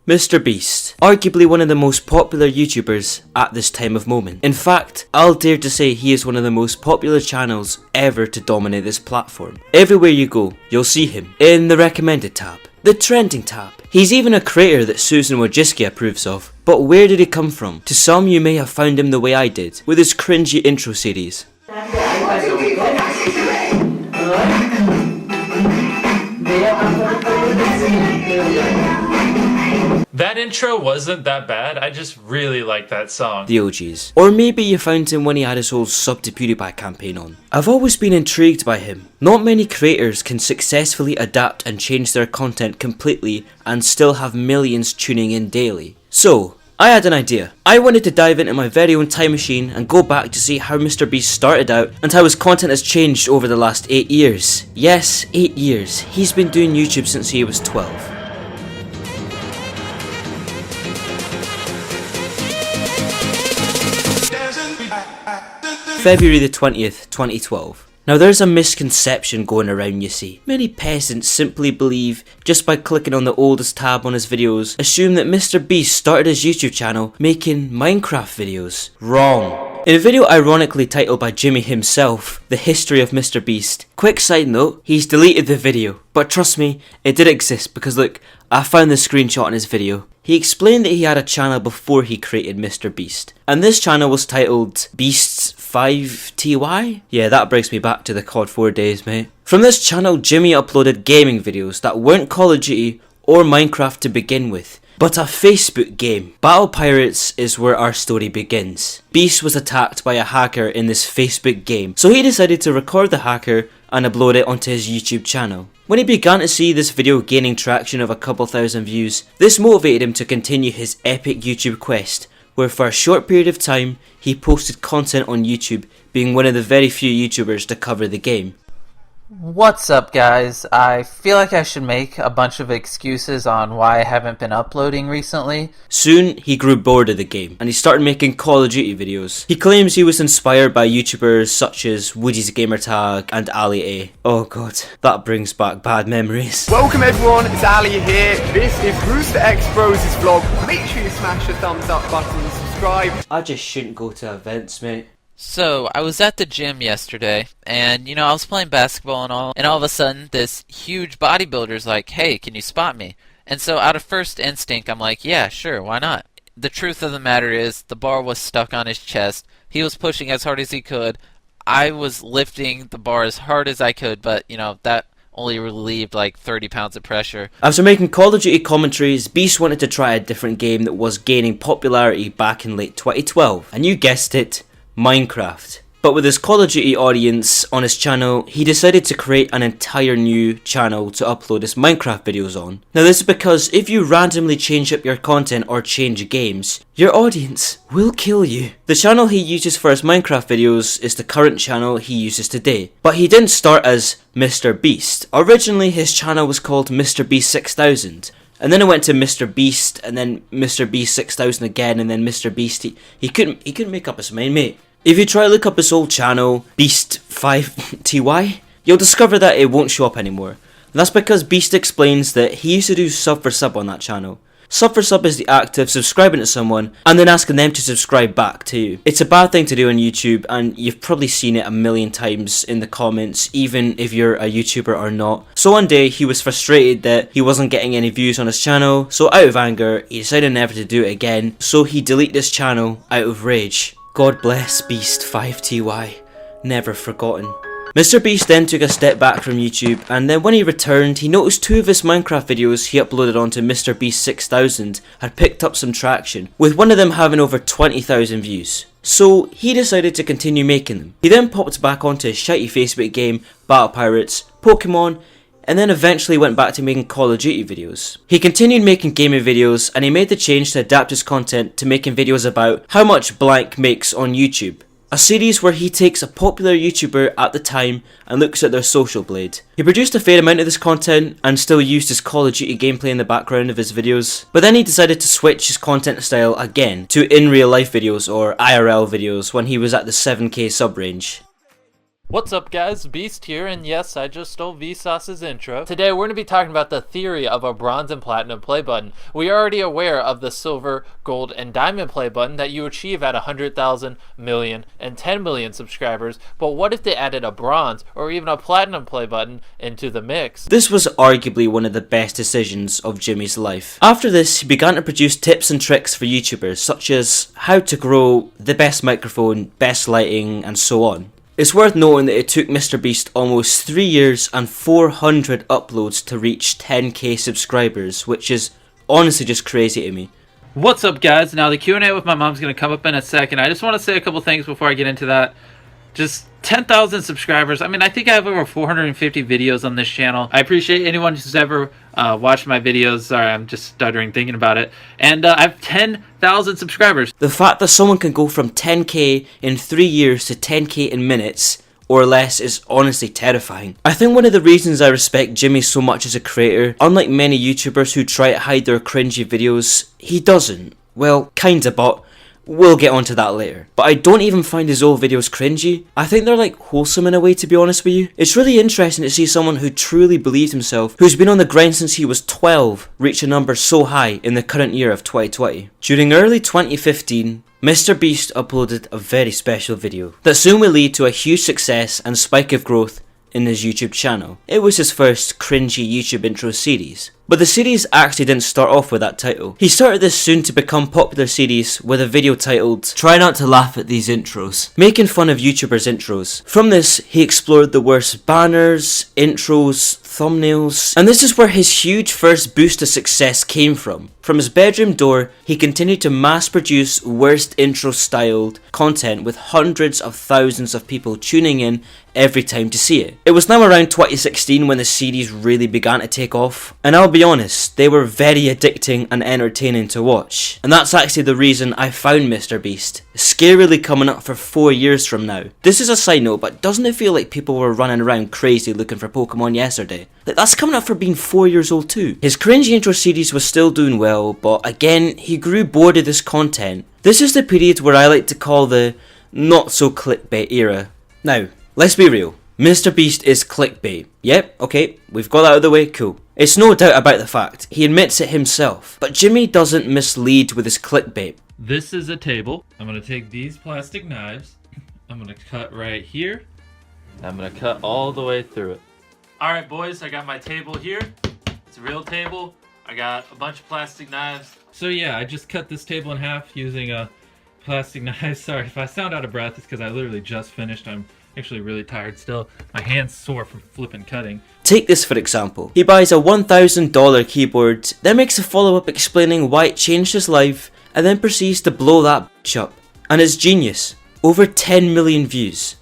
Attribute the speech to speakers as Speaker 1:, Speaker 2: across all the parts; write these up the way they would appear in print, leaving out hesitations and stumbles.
Speaker 1: MrBeast, arguably one of the most popular YouTubers at this time of moment. In fact, I'll dare to say he is one of the most popular channels ever to dominate this platform. Everywhere you go, you'll see him in the recommended tab, the trending tab. He's even a creator that Susan Wojcicki approves of. But where did he come from? To some, you may have found him the way I did, with his cringy intro series.
Speaker 2: That intro wasn't that bad, I just really like that song.
Speaker 1: The OGs. Or maybe you found him when he had his whole sub to PewDiePie campaign on. I've always been intrigued by him. Not many creators can successfully adapt and change their content completely and still have millions tuning in daily. So, I had an idea. I wanted to dive into my very own time machine and go back to see how MrBeast started out and how his content has changed over the last 8 years. Yes, 8 years. He's been doing YouTube since he was 12. February the 20th, 2012. Now there's a misconception going around, you see. Many peasants simply believe, just by clicking on the oldest tab on his videos, assume that MrBeast started his YouTube channel making Minecraft videos. Wrong. In a video ironically titled by Jimmy himself, The History of MrBeast. Quick side note, he's deleted the video. But trust me, it did exist because look, I found the screenshot in his video. He explained that he had a channel before he created MrBeast. And this channel was titled Beasts 5TY? Yeah, that brings me back to the COD 4 days, mate. From this channel, Jimmy uploaded gaming videos that weren't Call of Duty or Minecraft to begin with, but a Facebook game. Battle Pirates is where our story begins. Beast was attacked by a hacker in this Facebook game, so he decided to record the hacker and upload it onto his YouTube channel. When he began to see this video gaining traction of a couple thousand views, this motivated him to continue his epic YouTube quest, where for a short period of time, he posted content on YouTube, being one of the very few YouTubers to cover the game.
Speaker 3: What's up, guys? I feel like I should make a bunch of excuses on why I haven't been uploading recently.
Speaker 1: Soon, he grew bored of the game, and he started making Call of Duty videos. He claims he was inspired by YouTubers such as Woody's Gamertag and Ali A. Oh god, that brings back bad memories.
Speaker 4: Welcome everyone, it's Ali here. This is Who's the X Bros' vlog. Make sure you smash the thumbs up button and subscribe.
Speaker 1: I just shouldn't go to events, mate.
Speaker 3: So, I was at the gym yesterday, and, I was playing basketball and all of a sudden, this huge bodybuilder's like, hey, can you spot me? And so, out of first instinct, I'm like, yeah, sure, why not? The truth of the matter is, the bar was stuck on his chest, he was pushing as hard as he could, I was lifting the bar as hard as I could, but, that only relieved like 30 pounds of pressure.
Speaker 1: After making Call of Duty commentaries, Beast wanted to try a different game that was gaining popularity back in late 2012, and you guessed it, Minecraft. But with his Call of Duty audience on his channel, he decided to create an entire new channel to upload his Minecraft videos on. Now this is because if you randomly change up your content or change games, your audience will kill you. The channel he uses for his Minecraft videos is the current channel he uses today. But he didn't start as MrBeast. Originally his channel was called MrBeast 6000. And then it went to MrBeast, and then MrBeast 6000 again, and then MrBeast. He couldn't make up his mind, mate. If you try to look up his old channel, Beast 5TY, you'll discover that it won't show up anymore. And that's because Beast explains that he used to do sub for sub on that channel. Sub for sub is the act of subscribing to someone and then asking them to subscribe back to you. It's a bad thing to do on YouTube, and you've probably seen it a million times in the comments, even if you're a YouTuber or not. So one day he was frustrated that he wasn't getting any views on his channel, so out of anger he decided never to do it again, so he deleted his channel out of rage. God bless Beast 5TY, never forgotten. MrBeast then took a step back from YouTube, and then when he returned, he noticed two of his Minecraft videos he uploaded onto MrBeast 6000 had picked up some traction, with one of them having over 20,000 views. So he decided to continue making them. He then popped back onto his shitey Facebook game, Battle Pirates, Pokemon, and then eventually went back to making Call of Duty videos. He continued making gaming videos, and he made the change to adapt his content to making videos about how much blank makes on YouTube. A series where he takes a popular YouTuber at the time and looks at their social blade. He produced a fair amount of this content and still used his Call of Duty gameplay in the background of his videos, but then he decided to switch his content style again to in real life videos or IRL videos when he was at the 7k sub range.
Speaker 5: What's up guys, Beast here, and yes, I just stole Vsauce's intro. Today we're going to be talking about the theory of a bronze and platinum play button. We are already aware of the silver, gold, and diamond play button that you achieve at 100,000, million, and 10 million subscribers, but what if they added a bronze or even a platinum play button into the mix?
Speaker 1: This was arguably one of the best decisions of Jimmy's life. After this, he began to produce tips and tricks for YouTubers, such as how to grow, the best microphone, best lighting, and so on. It's worth noting that it took MrBeast almost 3 years and 400 uploads to reach 10k subscribers, which is honestly just crazy to me.
Speaker 5: What's up guys? Now the Q&A with my mom's going to come up in a second. I just want to say a couple things before I get into that. Just 10,000 subscribers. I mean, I think I have over 450 videos on this channel. I appreciate anyone who's ever watched my videos. Sorry, I'm just stuttering thinking about it. And I have 10,000 subscribers.
Speaker 1: The fact that someone can go from 10k in 3 years to 10k in minutes or less is honestly terrifying. I think one of the reasons I respect Jimmy so much as a creator, unlike many YouTubers who try to hide their cringy videos, he doesn't. Well, kinda, but we'll get onto that later. But I don't even find his old videos cringy. I think they're like wholesome in a way, to be honest with you. It's really interesting to see someone who truly believes himself, who's been on the grind since he was 12, reach a number so high in the current year of 2020. During early 2015, MrBeast uploaded a very special video that soon will lead to a huge success and spike of growth in his YouTube channel. It was his first cringy YouTube intro series. But the series actually didn't start off with that title. He started this soon to become popular series with a video titled "Try Not to Laugh at These Intros," making fun of YouTubers' intros. From this, he explored the worst banners, intros, thumbnails, and this is where his huge first boost to success came from. From his bedroom door, he continued to mass produce worst intro styled content with hundreds of thousands of people tuning in every time to see it. It was now around 2016 when the series really began to take off, and I'll be honest, they were very addicting and entertaining to watch. And that's actually the reason I found MrBeast, scarily coming up for 4 years from now. This is a side note, but doesn't it feel like people were running around crazy looking for Pokemon yesterday? Like, that's coming up for being 4 years old too. His cringy intro series was still doing well, but again, he grew bored of this content. This is the period where I like to call the not so clickbait era. Now, let's be real. MrBeast is clickbait. Yep, okay, we've got that out of the way, cool. It's no doubt about the fact. He admits it himself. But Jimmy doesn't mislead with his clickbait.
Speaker 5: This is a table. I'm going to take these plastic knives. I'm going to cut right here. I'm going to cut all the way through it. Alright boys, I got my table here. It's a real table. I got a bunch of plastic knives. So yeah, I just cut this table in half using a plastic knife. Sorry if I sound out of breath, it's because I literally just finished. I'm actually really tired still. My hand's sore from flipping cutting.
Speaker 1: Take this for example. He buys a $1,000 keyboard, then makes a follow-up explaining why it changed his life, and then proceeds to blow that bitch up. And it's genius. Over 10 million views.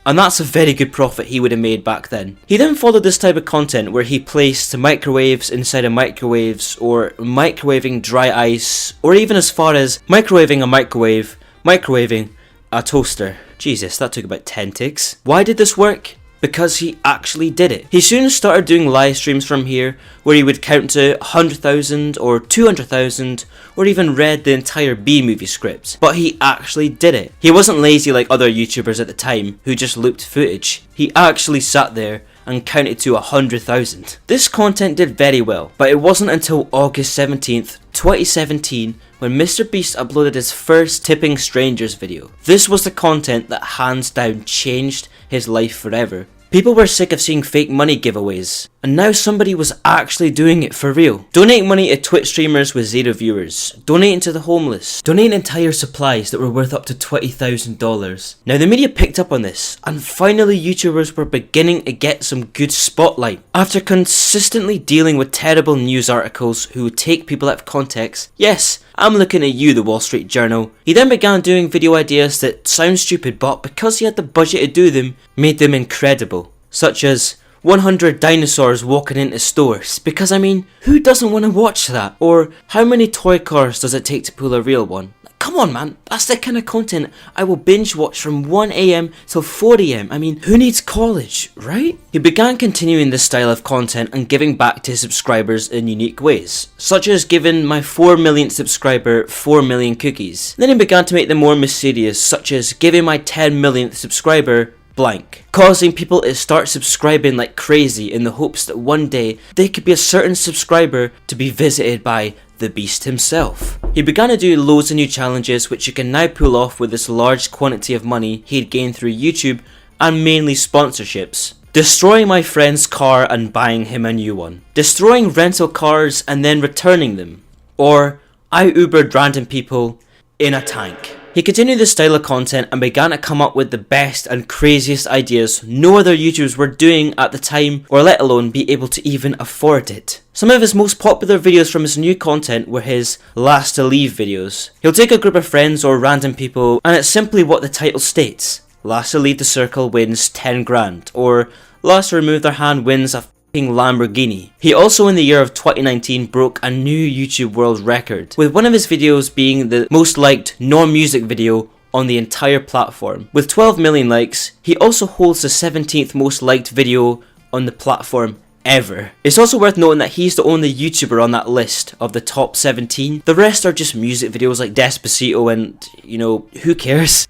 Speaker 1: And that's a very good profit he would have made back then. He then followed this type of content where he placed microwaves inside of microwaves, or microwaving dry ice, or even as far as microwaving a microwave, microwaving a toaster. Jesus, that took about 10 takes. Why did this work? Because he actually did it. He soon started doing live streams from here where he would count to 100,000 or 200,000 or even read the entire B-movie script. But he actually did it. He wasn't lazy like other YouTubers at the time who just looped footage. He actually sat there and counted to 100,000. This content did very well, but it wasn't until August 17th, 2017 when MrBeast uploaded his first Tipping Strangers video. This was the content that hands down changed his life forever. People were sick of seeing fake money giveaways, and now somebody was actually doing it for real. Donating money to Twitch streamers with 0 viewers, donating to the homeless, donating entire supplies that were worth up to $20,000. Now the media picked up on this, and finally YouTubers were beginning to get some good spotlight. After consistently dealing with terrible news articles who would take people out of context, yes, I'm looking at you, the Wall Street Journal. He then began doing video ideas that sound stupid, but because he had the budget to do them, made them incredible. Such as 100 dinosaurs walking into stores, because I mean, who doesn't want to watch that? Or how many toy cars does it take to pull a real one? come on man, that's the kind of content I will binge watch from 1 AM till 4 AM. I mean, who needs college, right? He began continuing this style of content and giving back to his subscribers in unique ways, such as giving my 4 millionth subscriber 4 million cookies. Then he began to make them more mysterious, such as giving my 10 millionth subscriber blank, causing people to start subscribing like crazy in the hopes that one day they could be a certain subscriber to be visited by the Beast himself. He began to do loads of new challenges which you can now pull off with this large quantity of money he'd gained through YouTube and mainly sponsorships. Destroying my friend's car and buying him a new one. Destroying rental cars and then returning them. Or I Ubered random people in a tank. He continued this style of content and began to come up with the best and craziest ideas no other YouTubers were doing at the time, or let alone be able to even afford it. Some of his most popular videos from his new content were his last to leave videos. He'll take a group of friends or random people and it's simply what the title states. Last to leave the circle wins 10 grand, or last to remove their hand wins a Lamborghini. He also in the year of 2019 broke a new YouTube world record, with one of his videos being the most liked non-music video on the entire platform. With 12 million likes, he also holds the 17th most liked video on the platform ever. It's also worth noting that he's the only YouTuber on that list of the top 17. The rest are just music videos like Despacito and, you know, who cares?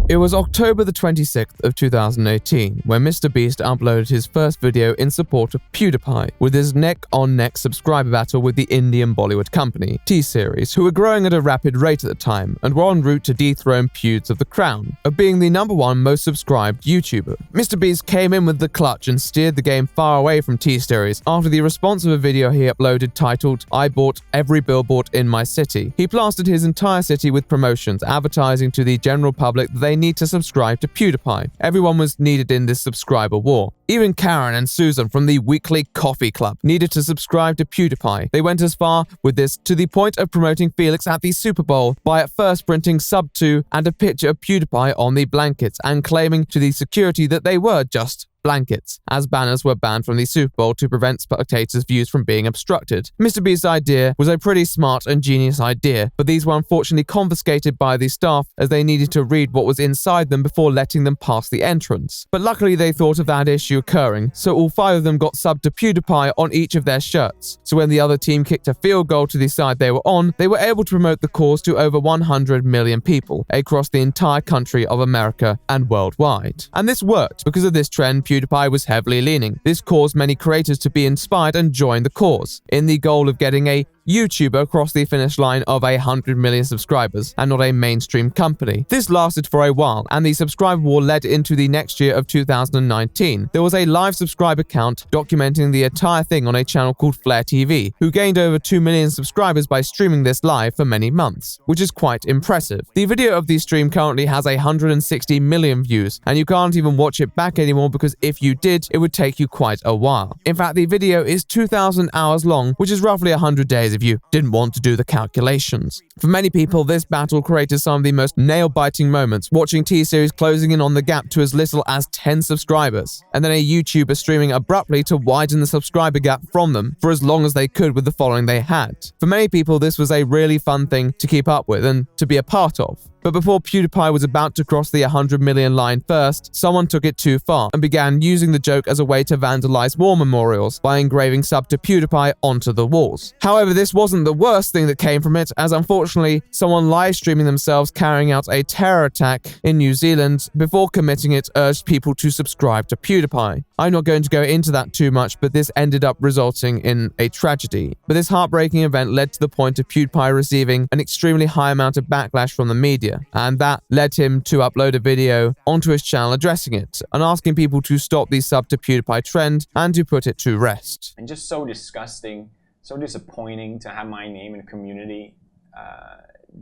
Speaker 6: It was October the 26th of 2018 when MrBeast uploaded his first video in support of PewDiePie with his neck-on-neck subscriber battle with the Indian Bollywood company, TeamTrees, who were growing at a rapid rate at the time and were en route to dethrone Pewds of the crown of being the #1 most subscribed YouTuber. MrBeast came in with the clutch and steered the game far away from TeamTrees after the response of a video he uploaded titled, "I bought every billboard in my city." He plastered his entire city with promotions, advertising to the general public that they need to subscribe to PewDiePie. Everyone was needed in this subscriber war. Even Karen and Susan from the Weekly Coffee Club needed to subscribe to PewDiePie. They went as far with this to the point of promoting Felix at the Super Bowl by at first printing sub 2 and a picture of PewDiePie on the blankets and claiming to the security that they were just blankets, as banners were banned from the Super Bowl to prevent spectators' views from being obstructed. MrBeast's idea was a pretty smart and genius idea, but these were unfortunately confiscated by the staff as they needed to read what was inside them before letting them pass the entrance. But luckily they thought of that issue occurring, so all 5 of them got subbed to PewDiePie on each of their shirts. So when the other team kicked a field goal to the side they were on, they were able to promote the cause to over 100 million people across the entire country of America and worldwide. And this worked. Because of this trend, PewDiePie was heavily leaning. This caused many creators to be inspired and join the cause, in the goal of getting a YouTuber across the finish line of 100 million subscribers and not a mainstream company. This lasted for a while, and the subscriber war led into the next year of 2019. There was a live subscriber count documenting the entire thing on a channel called Flair TV, who gained over 2 million subscribers by streaming this live for many months, which is quite impressive. The video of the stream currently has 160 million views, and you can't even watch it back anymore because if you did, it would take you quite a while. In fact, the video is 2,000 hours long, which is roughly 100 days if you didn't want to do the calculations. For many people, this battle created some of the most nail-biting moments, watching T-Series closing in on the gap to as little as 10 subscribers, and then a YouTuber streaming abruptly to widen the subscriber gap from them for as long as they could with the following they had. For many people, this was a really fun thing to keep up with and to be a part of. But before PewDiePie was about to cross the 100 million line first, someone took it too far and began using the joke as a way to vandalize war memorials by engraving sub to PewDiePie onto the walls. However, this wasn't the worst thing that came from it, as unfortunately, someone live streaming themselves carrying out a terror attack in New Zealand before committing it urged people to subscribe to PewDiePie. I'm not going to go into that too much, but this ended up resulting in a tragedy. But this heartbreaking event led to the point of PewDiePie receiving an extremely high amount of backlash from the media. And that led him to upload a video onto his channel addressing it and asking people to stop the sub to PewDiePie trend and to put it to rest.
Speaker 7: And just so disgusting, so disappointing to have my name in a community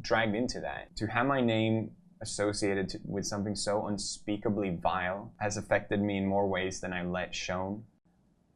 Speaker 7: dragged into that. To have my name associated with something so unspeakably vile has affected me in more ways than I let shown.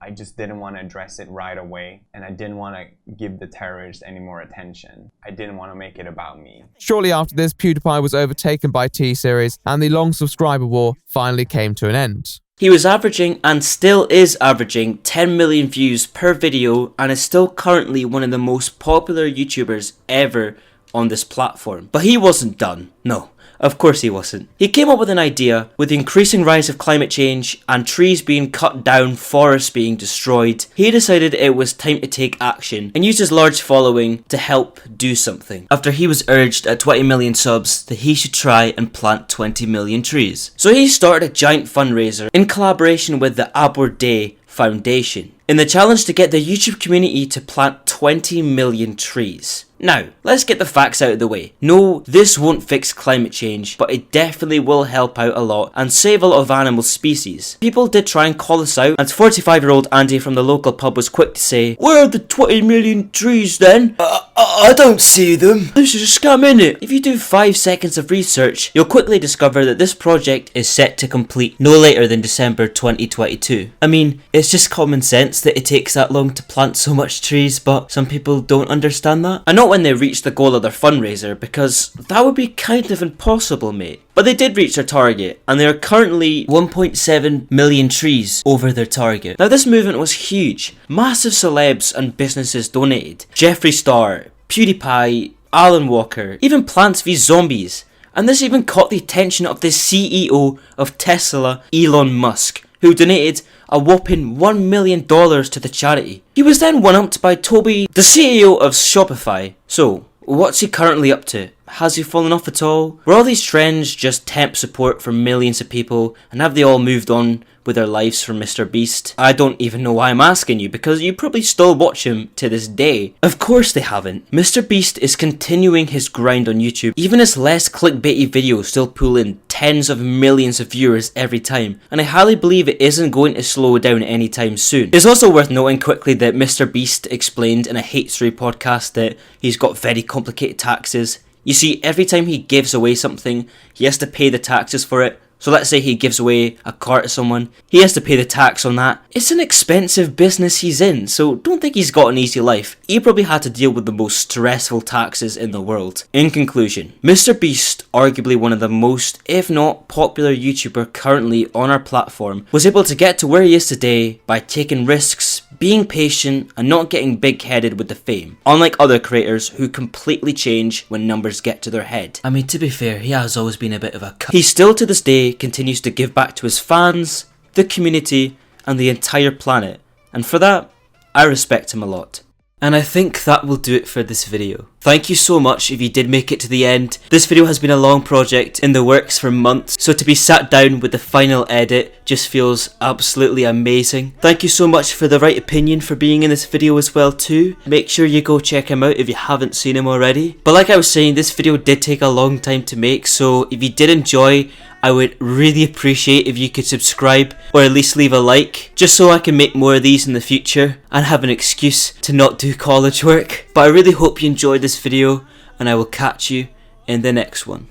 Speaker 7: I just didn't want to address it right away, and I didn't want to give the terrorists any more attention. I didn't want to make it about me.
Speaker 6: Shortly after this, PewDiePie was overtaken by T-Series, and the long subscriber war finally came to an end.
Speaker 1: He was averaging, and still is averaging, 10 million views per video, and is still currently one of the most popular YouTubers ever on this platform. But he wasn't done. No. Of course he wasn't. He came up with an idea. With the increasing rise of climate change and trees being cut down, forests being destroyed, he decided it was time to take action and used his large following to help do something. After he was urged at 20 million subs that he should try and plant 20 million trees. So he started a giant fundraiser in collaboration with the Abur Day Foundation in the challenge to get the YouTube community to plant 20 million trees. Now, let's get the facts out of the way. No, this won't fix climate change, but it definitely will help out a lot and save a lot of animal species. People did try and call us out, and 45-year-old Andy from the local pub was quick to say, "Where are the 20 million trees then? I don't see them. This is a scam, innit?" If you do 5 seconds of research, you'll quickly discover that this project is set to complete no later than December 2022. I mean, it's just common sense that it takes that long to plant so much trees, but some people don't understand that. And not when they reach the goal of their fundraiser, because that would be kind of impossible, mate. But they did reach their target, and they are currently 1.7 million trees over their target. Now this movement was huge. Massive celebs and businesses donated. Jeffree Star, PewDiePie, Alan Walker, even Plants v Zombies. And this even caught the attention of the CEO of Tesla, Elon Musk, who donated a whopping $1 million to the charity. He was then one-upped by Toby, the CEO of Shopify. So, what's he currently up to? Has he fallen off at all? Were all these trends just temp support for millions of people, and have they all moved on with their lives from MrBeast? I don't even know why I'm asking you, because you probably still watch him to this day. Of course they haven't. MrBeast is continuing his grind on YouTube. Even his less clickbaity videos still pull in tens of millions of viewers every time, and I highly believe it isn't going to slow down anytime soon. It's also worth noting quickly that MrBeast explained in a Hate Story podcast that he's got very complicated taxes. You see, every time he gives away something, he has to pay the taxes for it. So let's say he gives away a car to someone, he has to pay the tax on that. It's an expensive business he's in, so don't think he's got an easy life. He probably had to deal with the most stressful taxes in the world. In conclusion, MrBeast, arguably one of the most, if not popular YouTuber currently on our platform, was able to get to where he is today by taking risks, being patient, and not getting big-headed with the fame, unlike other creators who completely change when numbers get to their head. I mean, to be fair, he has always been a bit of a cunt. He still to this day continues to give back to his fans, the community, and the entire planet, and for that, I respect him a lot. And I think that will do it for this video. Thank you so much if you did make it to the end. This video has been a long project in the works for months, so to be sat down with the final edit just feels absolutely amazing. Thank you so much for the right opinion for being in this video as well too. Make sure you go check him out if you haven't seen him already. But like I was saying, this video did take a long time to make, so if you did enjoy, I would really appreciate if you could subscribe or at least leave a like, just so I can make more of these in the future and have an excuse to not do college work. But I really hope you enjoyed this video, and I will catch you in the next one.